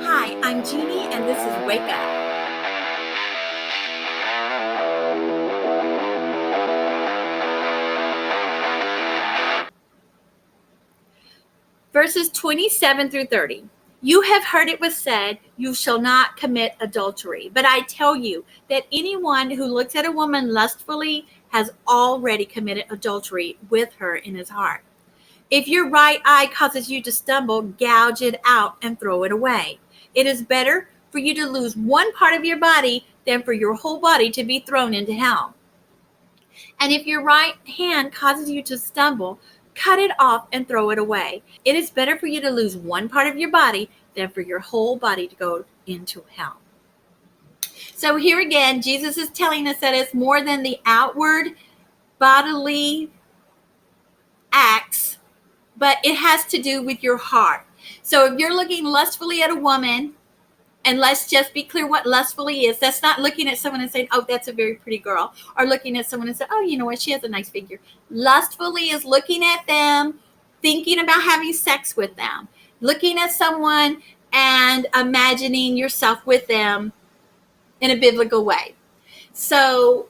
Hi, I'm Jeannie, and this is Wake Up. Verses 27 through 30. You have heard it was said, you shall not commit adultery. But I tell you that anyone who looks at a woman lustfully has already committed adultery with her in his heart. If your right eye causes you to stumble, gouge it out and throw it away. It is better for you to lose one part of your body than for your whole body to be thrown into hell. And if your right hand causes you to stumble, cut it off and throw it away. It is better for you to lose one part of your body than for your whole body to go into hell. So here again, Jesus is telling us that it's more than the outward bodily acts, but it has to do with your heart. So if you're looking lustfully at a woman, and let's just be clear what lustfully is. That's not looking at someone and saying, oh, that's a very pretty girl. Or looking at someone and saying, oh, you know what? She has a nice figure. Lustfully is looking at them, thinking about having sex with them. Looking at someone and imagining yourself with them in a biblical way. So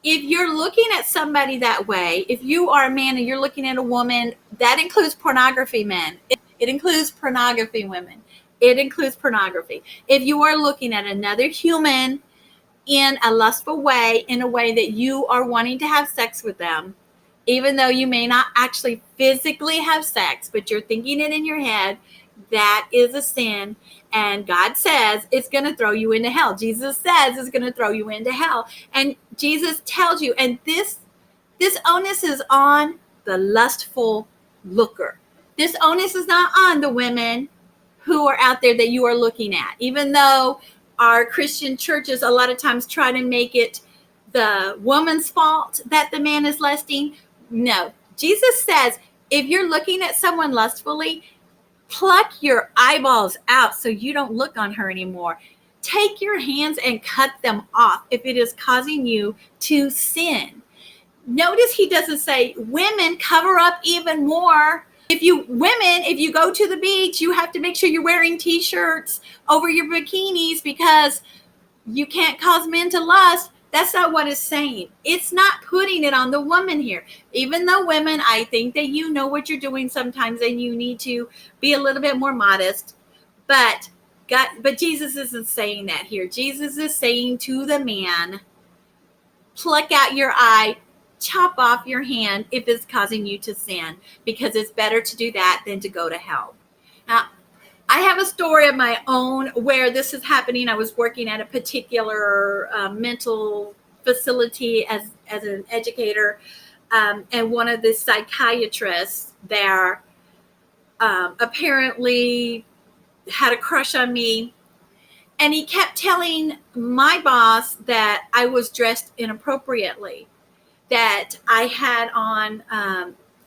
if you're looking at somebody that way, if you are a man and you're looking at a woman, that includes pornography men. It includes pornography women. It includes pornography. If you are looking at another human in a lustful way, in a way that you are wanting to have sex with them, even though you may not actually physically have sex, but you're thinking it in your head, that is a sin. And God says it's going to throw you into hell. Jesus says it's going to throw you into hell. And Jesus tells you, and this onus is on the lustful looker. This onus is not on the women who are out there that you are looking at, even though our Christian churches a lot of times try to make it the woman's fault that the man is lusting. No, Jesus says, if you're looking at someone lustfully, pluck your eyeballs out so you don't look on her anymore. Take your hands and cut them off if it is causing you to sin. Notice he doesn't say, women, cover up even more. If you go to the beach, you have to make sure you're wearing t-shirts over your bikinis because you can't cause men to lust. That's not what it's saying. It's not putting it on the woman here. Even though women, I think that you know what you're doing sometimes and you need to be a little bit more modest. But Jesus isn't saying that here. Jesus is saying to the man, pluck out your eye, chop off your hand if it's causing you to sin, because it's better to do that than to go to hell. Now, I have a story of my own where this is happening. I was working at a particular mental facility as an educator, and one of the psychiatrists there apparently had a crush on me. And he kept telling my boss that I was dressed inappropriately, that I had on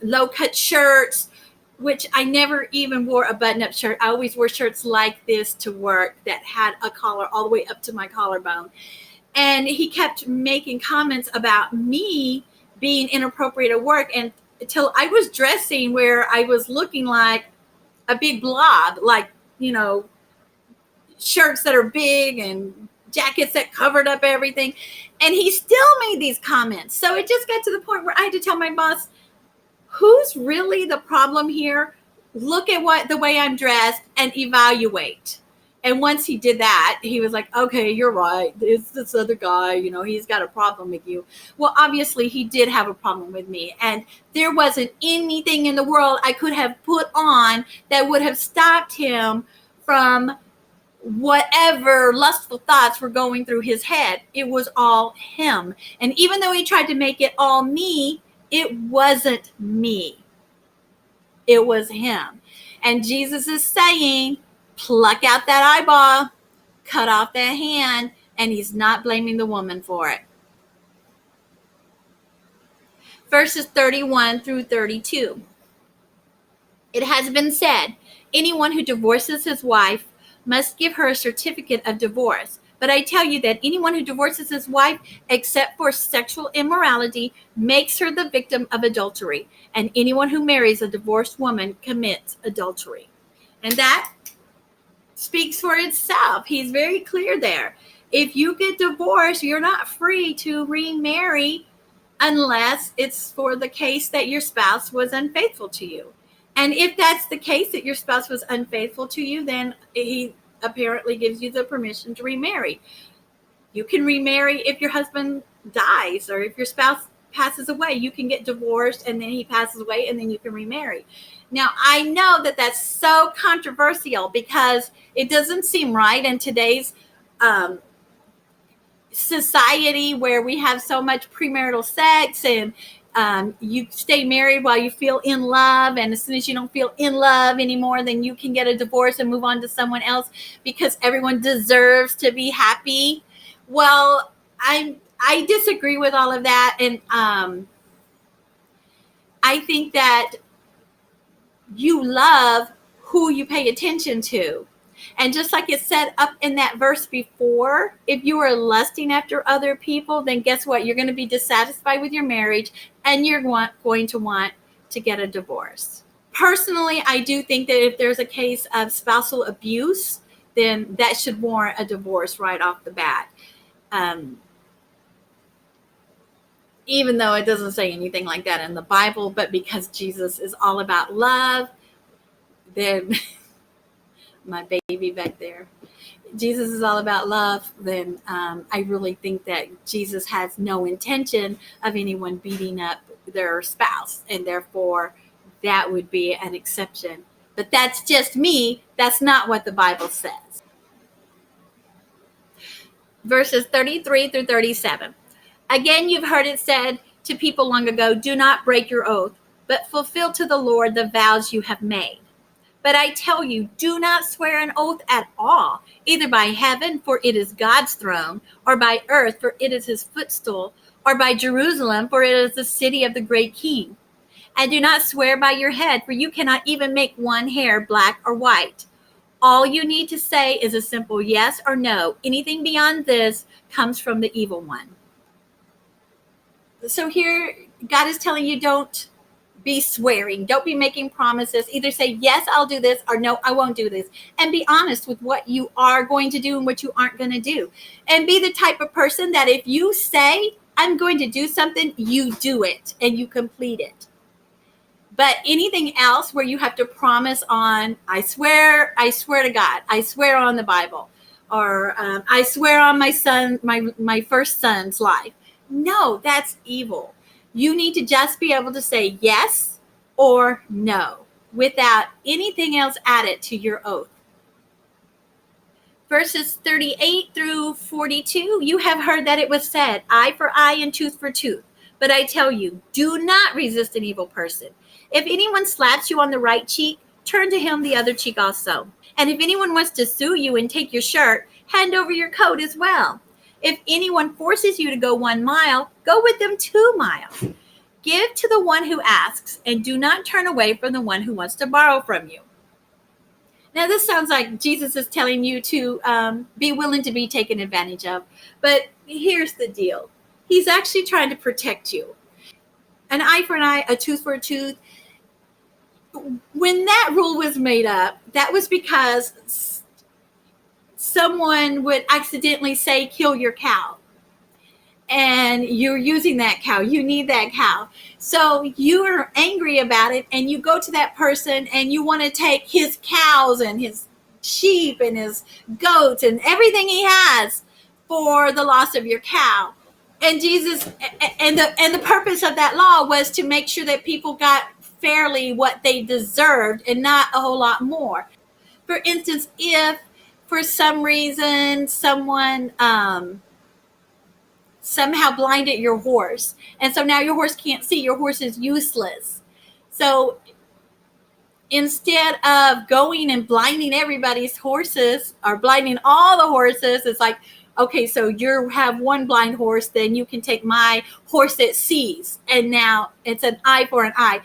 low-cut shirts, which I never even wore a button-up shirt. I always wore shirts like this to work that had a collar all the way up to my collarbone. And he kept making comments about me being inappropriate at work, and until I was dressing where I was looking like a big blob, like, shirts that are big and jackets that covered up everything. And he still made these comments. So it just got to the point where I had to tell my boss, who's really the problem here? Look at the way I'm dressed and evaluate. And once he did that, he was like, okay, you're right. It's this other guy, he's got a problem with you. Well, obviously he did have a problem with me. And there wasn't anything in the world I could have put on that would have stopped him from whatever lustful thoughts were going through his head. It was all him. And even though he tried to make it all me, it wasn't me. It was him. And Jesus is saying, pluck out that eyeball, cut off that hand, and he's not blaming the woman for it. Verses 31 through 32. It has been said, anyone who divorces his wife must give her a certificate of divorce. But I tell you that anyone who divorces his wife, except for sexual immorality, makes her the victim of adultery. And anyone who marries a divorced woman commits adultery. And that speaks speaks for itself. He's very clear there. If you get divorced, you're not free to remarry unless it's for the case that your spouse was unfaithful to you. And if that's the case, that your spouse was unfaithful to you, then he apparently gives you the permission to remarry. You can remarry if your husband dies, or if your spouse passes away. You can get divorced and then he passes away and then you can remarry. Now, I know that that's so controversial because it doesn't seem right in today's society where we have so much premarital sex, and you stay married while you feel in love, and as soon as you don't feel in love anymore, then you can get a divorce and move on to someone else because everyone deserves to be happy. Well, I disagree with all of that, and I think that you love who you pay attention to. And just like it said up in that verse before, if you are lusting after other people, then guess what? You're going to be dissatisfied with your marriage and you're going to want to get a divorce. Personally, I do think that if there's a case of spousal abuse, then that should warrant a divorce right off the bat. Even though it doesn't say anything like that in the Bible, but because Jesus is all about love, then my baby back there, Jesus is all about love, then I really think that Jesus has no intention of anyone beating up their spouse, and therefore that would be an exception. But that's just me. That's not what the Bible says. Verses 33 through 37. Again, you've heard it said to people long ago, do not break your oath, but fulfill to the Lord the vows you have made. But I tell you, do not swear an oath at all, either by heaven, for it is God's throne, or by earth, for it is his footstool, or by Jerusalem, for it is the city of the great king. And do not swear by your head, for you cannot even make one hair black or white. All you need to say is a simple yes or no. Anything beyond this comes from the evil one. So here, God is telling you, don't be swearing. Don't be making promises. Either say, yes, I'll do this, or no, I won't do this. And be honest with what you are going to do and what you aren't going to do. And be the type of person that if you say, I'm going to do something, you do it and you complete it. But anything else where you have to promise on, I swear to God, I swear on the Bible, or I swear on my son, my first son's life. No, that's evil. You need to just be able to say yes or no without anything else added to your oath. Verses 38 through 42, you have heard that it was said, eye for eye and tooth for tooth. But I tell you, do not resist an evil person. If anyone slaps you on the right cheek, turn to him the other cheek also. And if anyone wants to sue you and take your shirt, hand over your coat as well. If anyone forces you to go 1 mile, go with them 2 miles. Give to the one who asks, and do not turn away from the one who wants to borrow from you. Now, this sounds like Jesus is telling you to be willing to be taken advantage of. But here's the deal. He's actually trying to protect you. An eye for an eye, a tooth for a tooth. When that rule was made up, that was because someone would accidentally say, kill your cow. And you're using that cow. You need that cow. So you are angry about it, and you go to that person and you want to take his cows and his sheep and his goats and everything he has for the loss of your cow. And Jesus and the purpose of that law was to make sure that people got fairly what they deserved and not a whole lot more. For instance, if for some reason someone somehow blinded your horse, and so now your horse can't see, your horse is useless. So instead of going and blinding everybody's horses or blinding all the horses, it's like, okay, so you have one blind horse, then you can take my horse that sees. And now it's an eye for an eye.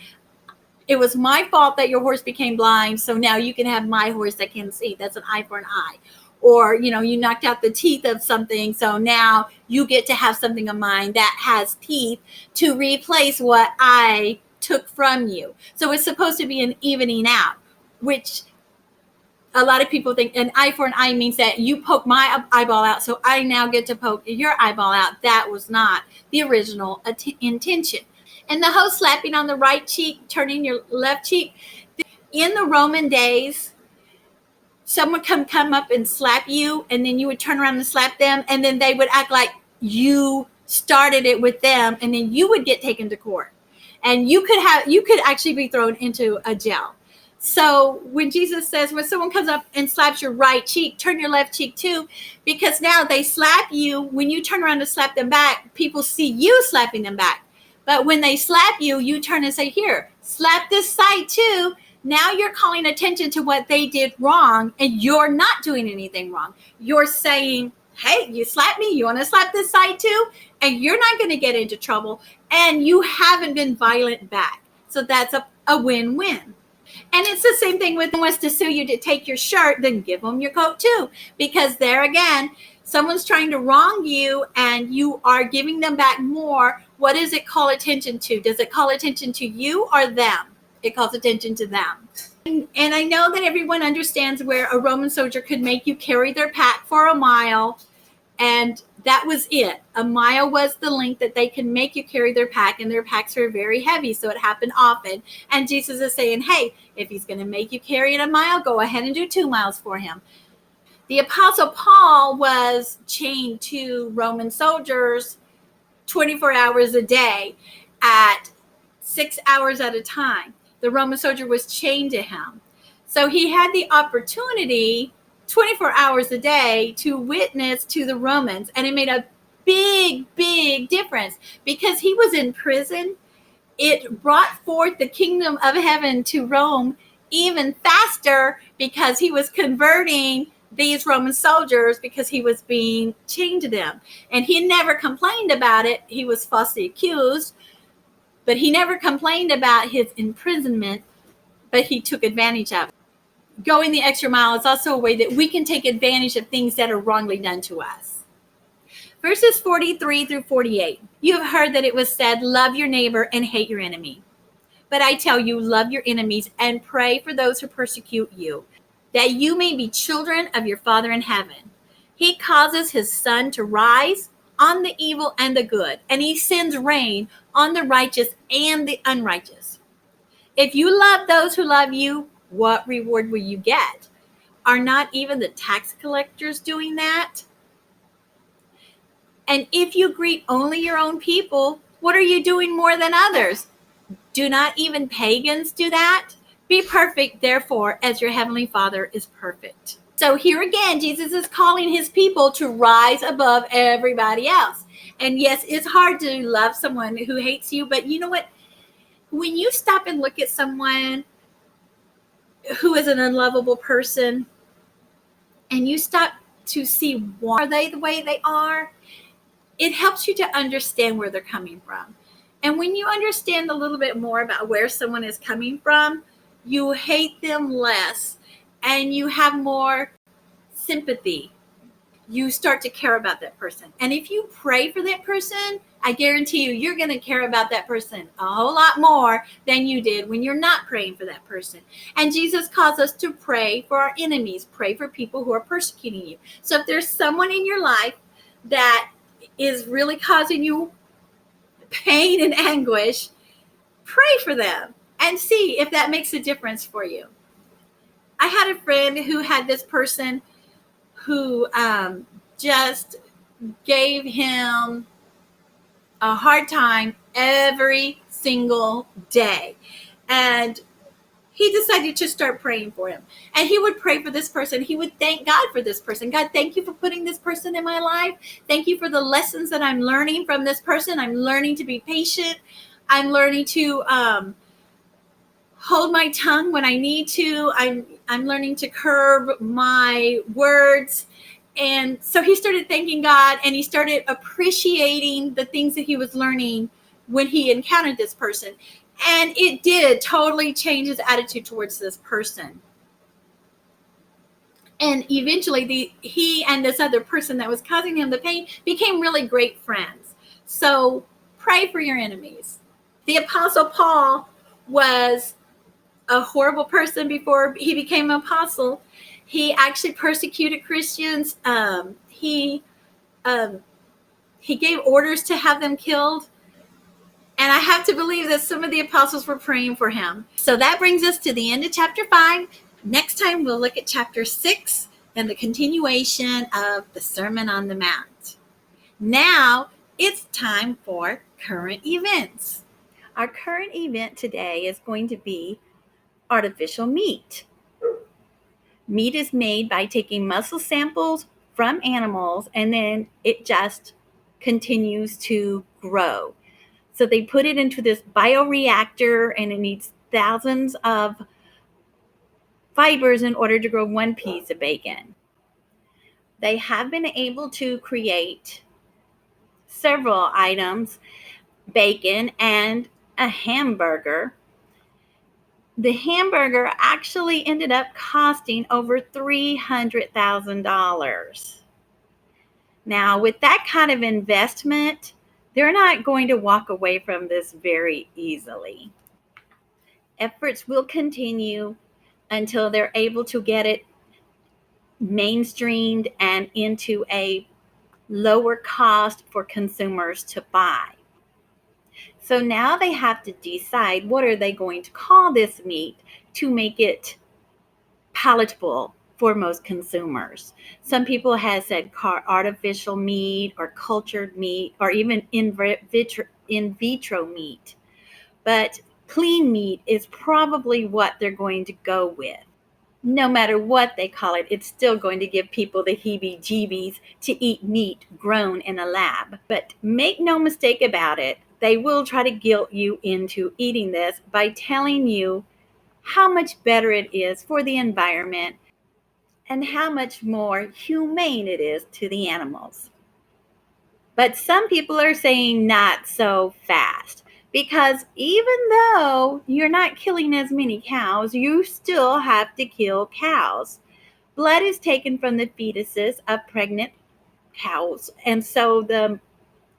It was my fault that your horse became blind, so now you can have my horse that can see. That's an eye for an eye. Or, you knocked out the teeth of something, so now you get to have something of mine that has teeth to replace what I took from you. So it's supposed to be an evening out, which A lot of people think an eye for an eye means that you poke my eyeball out, so I now get to poke your eyeball out. That was not the original intention. And the whole slapping on the right cheek, turning your left cheek. In the Roman days, someone come up and slap you, and then you would turn around and slap them, and then they would act like you started it with them, and then you would get taken to court, and you could actually be thrown into a jail. So when Jesus says, when someone comes up and slaps your right cheek, turn your left cheek too, because now they slap you. When you turn around to slap them back, people see you slapping them back. But when they slap you, you turn and say, here, slap this side too. Now you're calling attention to what they did wrong, and you're not doing anything wrong. You're saying, hey, you slapped me. You want to slap this side too? And you're not going to get into trouble, and you haven't been violent back. So that's a win-win. And it's the same thing with wants to sue you to take your shirt, then give them your coat too. Because there again, someone's trying to wrong you and you are giving them back more. What does it call attention to? Does it call attention to you or them? It calls attention to them. And I know that everyone understands where a Roman soldier could make you carry their pack for a mile. And that was it. A mile was the length that they can make you carry their pack, and their packs are very heavy, so it happened often. And Jesus is saying, hey, if he's going to make you carry it a mile, go ahead and do 2 miles for him. The Apostle Paul was chained to Roman soldiers 24 hours a day at 6 hours at a time. The Roman soldier was chained to him. So he had the opportunity 24 hours a day to witness to the Romans. And it made a big, big difference because he was in prison. It brought forth the kingdom of heaven to Rome even faster because he was converting these Roman soldiers because he was being chained to them. And he never complained about it. He was falsely accused, but he never complained about his imprisonment, but he took advantage of it. Going the extra mile is also a way that we can take advantage of things that are wrongly done to us. Verses 43 through 48. You have heard that it was said, love your neighbor and hate your enemy. But I tell you, love your enemies and pray for those who persecute you, that you may be children of your Father in heaven. He causes his sun to rise on the evil and the good, and he sends rain on the righteous and the unrighteous. If you love those who love you, what reward will you get? Are not even the tax collectors doing that? And if you greet only your own people, what are you doing more than others? Do not even pagans do that? Be perfect, therefore, as your heavenly Father is perfect. So here again, Jesus is calling his people to rise above everybody else. And yes, it's hard to love someone who hates you, but you know what? When you stop and look at someone who is an unlovable person, and you stop to see why are they the way they are, it helps you to understand where they're coming from. And when you understand a little bit more about where someone is coming from, you hate them less and you have more sympathy. You start to care about that person. And if you pray for that person, I guarantee you, you're going to care about that person a whole lot more than you did when you're not praying for that person. And Jesus calls us to pray for our enemies, pray for people who are persecuting you. So if there's someone in your life that is really causing you pain and anguish, pray for them and see if that makes a difference for you. I had a friend who had this person who just gave him a hard time every single day. And he decided to start praying for him. And he would pray for this person. He would thank God for this person. God, thank you for putting this person in my life. Thank you for the lessons that I'm learning from this person. I'm learning to be patient. I'm learning to hold my tongue when I need to. I'm learning to curb my words. And so he started thanking God, and he started appreciating the things that he was learning when he encountered this person. And it did totally change his attitude towards this person. And eventually he and this other person that was causing him the pain became really great friends. So pray for your enemies. The Apostle Paul was a horrible person before he became an apostle. He actually persecuted Christians. Um, he gave orders to have them killed. And I have to believe that some of the apostles were praying for him. So that brings us to the end of chapter 5. Next time, we'll look at chapter 6 and the continuation of the Sermon on the Mount. Now, it's time for current events. Our current event today is going to be artificial meat. Meat is made by taking muscle samples from animals, and then it just continues to grow. So they put it into this bioreactor, and it needs thousands of fibers in order to grow one piece of bacon. They have been able to create several items, bacon and a hamburger. The hamburger actually ended up costing over $300,000. Now, with that kind of investment, they're not going to walk away from this very easily. Efforts will continue until they're able to get it mainstreamed and into a lower cost for consumers to buy. So now they have to decide, what are they going to call this meat to make it palatable for most consumers. Some people have said artificial meat or cultured meat or even in vitro meat. But clean meat is probably what they're going to go with. No matter what they call it, it's still going to give people the heebie-jeebies to eat meat grown in a lab. But make no mistake about it, they will try to guilt you into eating this by telling you how much better it is for the environment and how much more humane it is to the animals. But some people are saying not so fast, because even though you're not killing as many cows, you still have to kill cows. Blood is taken from the fetuses of pregnant cows, and so the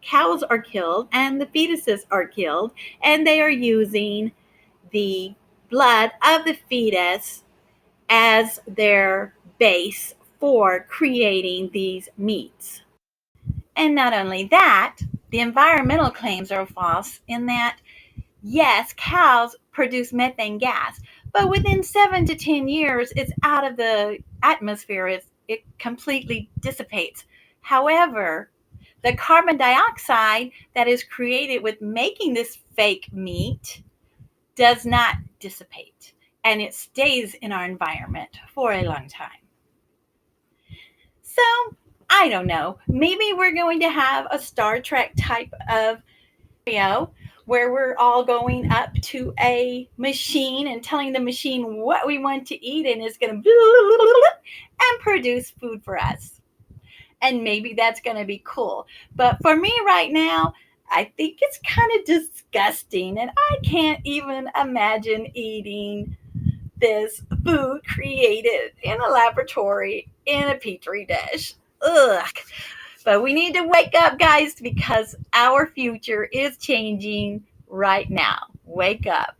cows are killed and the fetuses are killed, and they are using the blood of the fetus as their base for creating these meats. And not only that, the environmental claims are false in that, yes, cows produce methane gas, but within 7 to 10 years, it's out of the atmosphere. It completely dissipates. However, the carbon dioxide that is created with making this fake meat does not dissipate, and it stays in our environment for a long time. So, I don't know. Maybe we're going to have a Star Trek type of scenario where we're all going up to a machine and telling the machine what we want to eat, and it's going to and produce food for us. And maybe that's going to be cool. But for me right now, I think it's kind of disgusting, and I can't even imagine eating this food created in a laboratory in a petri dish. Ugh. But we need to wake up, guys, because our future is changing right now. Wake up.